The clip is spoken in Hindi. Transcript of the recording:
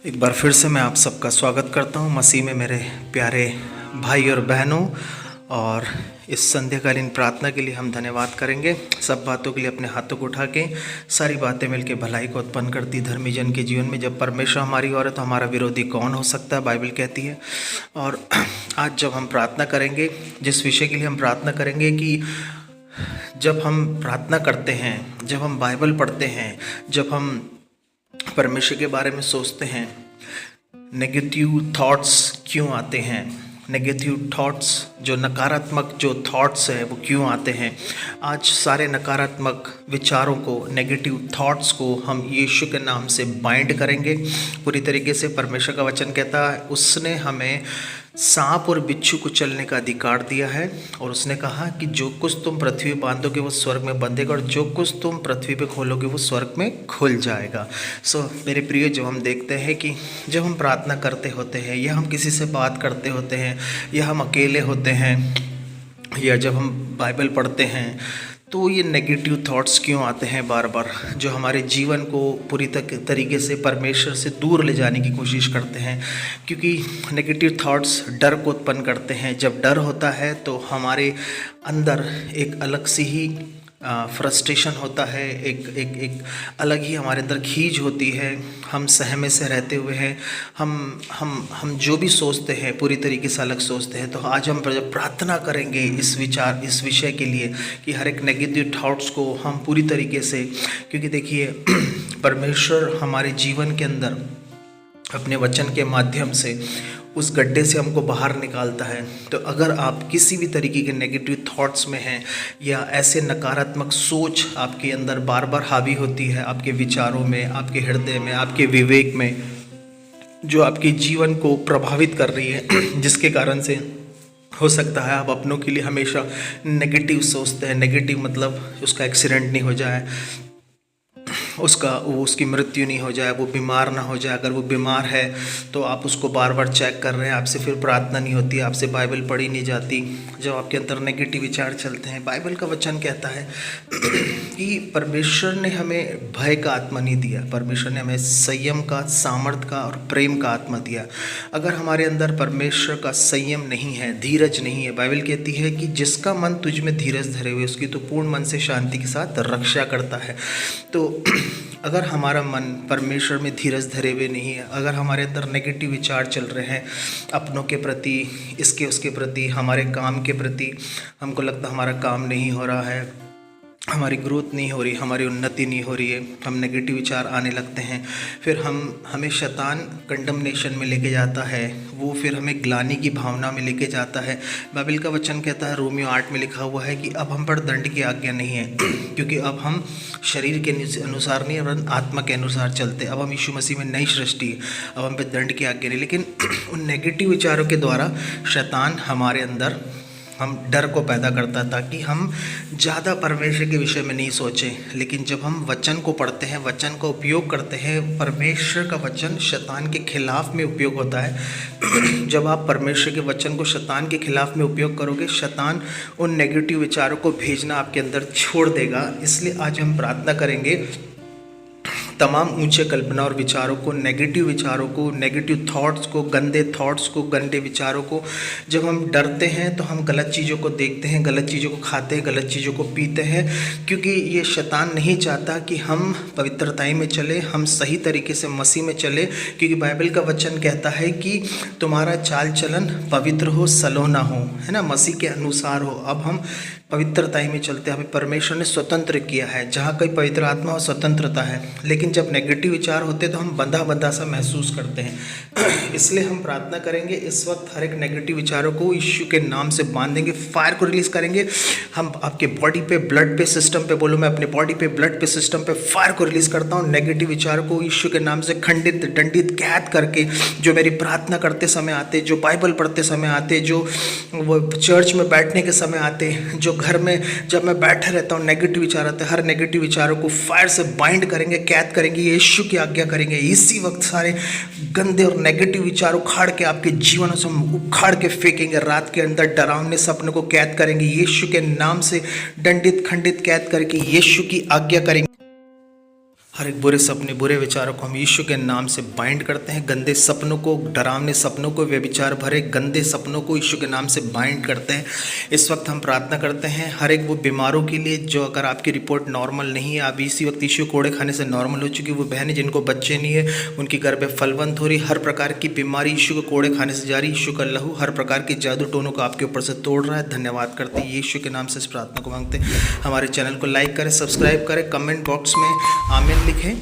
एक बार फिर से मैं आप सबका स्वागत करता हूं मसीह में मेरे प्यारे भाई और बहनों। और इस संध्याकालीन प्रार्थना के लिए हम धन्यवाद करेंगे। सब बातों के लिए अपने हाथों को उठा के, सारी बातें मिलकर भलाई को उत्पन्न करती धर्मी जन के जीवन में। जब परमेश्वर हमारी ओर है तो हमारा विरोधी कौन हो सकता है, बाइबल कहती है। और आज जब हम प्रार्थना करेंगे, जिस विषय के लिए हम प्रार्थना करेंगे कि जब हम प्रार्थना करते हैं, जब हम बाइबल पढ़ते हैं, जब हम परमेश्वर के बारे में सोचते हैं, नेगेटिव थॉट्स क्यों आते हैं, नेगेटिव थॉट्स जो नकारात्मक जो थॉट्स है वो क्यों आते हैं। आज सारे नकारात्मक विचारों को, नेगेटिव थॉट्स को हम यीशु के नाम से बाइंड करेंगे पूरी तरीके से। परमेश्वर का वचन कहता है उसने हमें सांप और बिच्छू को चलने का अधिकार दिया है, और उसने कहा कि जो कुछ तुम पृथ्वी पर बांधोगे वो स्वर्ग में बंधेगा, और जो कुछ तुम पृथ्वी पे खोलोगे वो स्वर्ग में खुल जाएगा। मेरे प्रिय, जब हम देखते हैं कि जब हम प्रार्थना करते होते हैं, या हम किसी से बात करते होते हैं, या हम अकेले होते हैं, या जब हम बाइबल पढ़ते हैं, तो ये नेगेटिव थॉट्स क्यों आते हैं बार बार, जो हमारे जीवन को पूरी तरीके से परमेश्वर से दूर ले जाने की कोशिश करते हैं। क्योंकि नेगेटिव थॉट्स डर को उत्पन्न करते हैं। जब डर होता है तो हमारे अंदर एक अलग सी ही फ्रस्ट्रेशन होता है, एक अलग ही हमारे अंदर खींच होती है। हम सहमे से रहते हुए हैं, हम जो भी सोचते हैं पूरी तरीके से अलग सोचते हैं। तो आज हम जब प्रार्थना करेंगे इस विषय के लिए कि हर एक नेगेटिव थॉट्स को हम पूरी तरीके से, क्योंकि देखिए परमेश्वर हमारे जीवन के अंदर अपने वचन के माध्यम से उस गड्ढे से हमको बाहर निकालता है। तो अगर आप किसी भी तरीके के नेगेटिव थॉट्स में हैं, या ऐसे नकारात्मक सोच आपके अंदर बार बार हावी होती है, आपके विचारों में, आपके हृदय में, आपके विवेक में, जो आपके जीवन को प्रभावित कर रही है, जिसके कारण से हो सकता है आप अपनों के लिए हमेशा नेगेटिव सोचते हैं। नेगेटिव मतलब उसका एक्सीडेंट नहीं हो जाए, उसकी मृत्यु नहीं हो जाए, वो बीमार ना हो जाए। अगर वो बीमार है तो आप उसको बार बार चेक कर रहे हैं, आपसे फिर प्रार्थना नहीं होती, आपसे बाइबल पढ़ी नहीं जाती। जब आपके अंदर नेगेटिव विचार चलते हैं, बाइबल का वचन कहता है कि परमेश्वर ने हमें भय का आत्मा नहीं दिया, परमेश्वर ने हमें संयम का, सामर्थ का और प्रेम का आत्मा दिया। अगर हमारे अंदर परमेश्वर का संयम नहीं है, धीरज नहीं है, बाइबल कहती है कि जिसका मन तुझ में धीरज धरे हुए उसकी तो पूर्ण मन से शांति के साथ रक्षा करता है। तो अगर हमारा मन परमेश्वर में धीरज धरे हुए नहीं है, अगर हमारे अंदर नेगेटिव विचार चल रहे हैं अपनों के प्रति, इसके उसके प्रति, हमारे काम के प्रति, हमको लगता हमारा काम नहीं हो रहा है, हमारी ग्रोथ नहीं हो रही, हमारी उन्नति नहीं हो रही है, हम नेगेटिव विचार आने लगते हैं, फिर हमें शैतान कंडमनेशन में लेके जाता है, वो फिर हमें ग्लानि की भावना में लेके जाता है। बाइबल का वचन कहता है, रोमियो 8 में लिखा हुआ है कि अब हम पर दंड की आज्ञा नहीं है, क्योंकि अब हम शरीर के अनुसार नहीं, अब आत्मा के अनुसार चलते। अब हम यीशु मसीह में नई सृष्टि है, अब हम पे दंड की आज्ञा नहीं। लेकिन उन नेगेटिव विचारों के द्वारा शैतान हमारे अंदर हम डर को पैदा करता है, ताकि हम ज़्यादा परमेश्वर के विषय में नहीं सोचें। लेकिन जब हम वचन को पढ़ते हैं, वचन का उपयोग करते हैं, परमेश्वर का वचन शैतान के खिलाफ में उपयोग होता है। जब आप परमेश्वर के वचन को शैतान के खिलाफ में उपयोग करोगे, शैतान उन नेगेटिव विचारों को भेजना आपके अंदर छोड़ देगा। इसलिए आज हम प्रार्थना करेंगे तमाम ऊंचे कल्पना और विचारों को, नेगेटिव थॉट्स को, गंदे थॉट्स को, गंदे विचारों को। जब हम डरते हैं तो हम गलत चीज़ों को देखते हैं, गलत चीज़ों को खाते हैं, गलत चीज़ों को पीते हैं, क्योंकि ये शैतान नहीं चाहता कि हम पवित्रताई में चले, हम सही तरीके से मसीह में चले। क्योंकि बाइबल का वचन कहता है कि तुम्हारा चाल चलन पवित्र हो, सलोना हो, है ना, मसीह के अनुसार हो। अब हम पवित्रताई में चलते हैं, हमें परमेश्वर ने स्वतंत्र किया है। जहाँ कोई पवित्र आत्मा हो स्वतंत्रता है, लेकिन जब नेगेटिव विचार होते हैं तो हम बंधा बंधा सा महसूस करते हैं। इसलिए हम प्रार्थना करेंगे इस वक्त हर एक नेगेटिव विचारों को यीशु के नाम से बांध देंगे, फायर को रिलीज करेंगे। हम आपके बॉडी पे, ब्लड पे, सिस्टम पे, बोलो मैं अपने बॉडी पे, ब्लड पे, सिस्टम पे फायर को रिलीज करता हूँ। नेगेटिव विचारों को यीशु के नाम से खंडित, दंडित, कैद करके, जो मेरी प्रार्थना करते समय आते, जो बाइबल पढ़ते समय आते, जो वो चर्च में बैठने के समय आते, जो घर में जब मैं बैठा रहता हूँ नेगेटिव विचार आते हैं, हर नेगेटिव विचारों को फायर से बाइंड करेंगे, कैद करेंगे, यीशु की आज्ञा करेंगे। इसी वक्त सारे गंदे और नेगेटिव विचार उखाड़ के आपके जीवन से उखाड़ के फेंकेंगे। रात के अंदर डरावने सपनों को कैद करेंगे, यीशु के नाम से दंडित, खंडित, कैद करके यीशु की आज्ञा करेंगे। हर एक बुरे सपने, बुरे विचारों को हम यीशु के नाम से बाइंड करते हैं। गंदे सपनों को, डरावने सपनों को, व्यभिचार भरे गंदे सपनों को यीशु के नाम से बाइंड करते हैं। इस वक्त हम प्रार्थना करते हैं हर एक वो बीमारों के लिए, जो अगर आपकी रिपोर्ट नॉर्मल नहीं है, आप इसी वक्त यीशु कोड़े खाने से नॉर्मल हो चुकी, वो बहनें जिनको बच्चे नहीं है, उनकी गर्भ फलवंत हो रही, हर प्रकार की बीमारी यीशु को कोड़े खाने से जा रही। यीशु का लहू हर प्रकार की जादू टोनों को आपके ऊपर से तोड़ रहा है। धन्यवाद करते हैं यीशु के नाम से इस प्रार्थना को मांगते हैं। हमारे चैनल को लाइक करें, सब्सक्राइब करें, कमेंट बॉक्स में आमीन लिखें।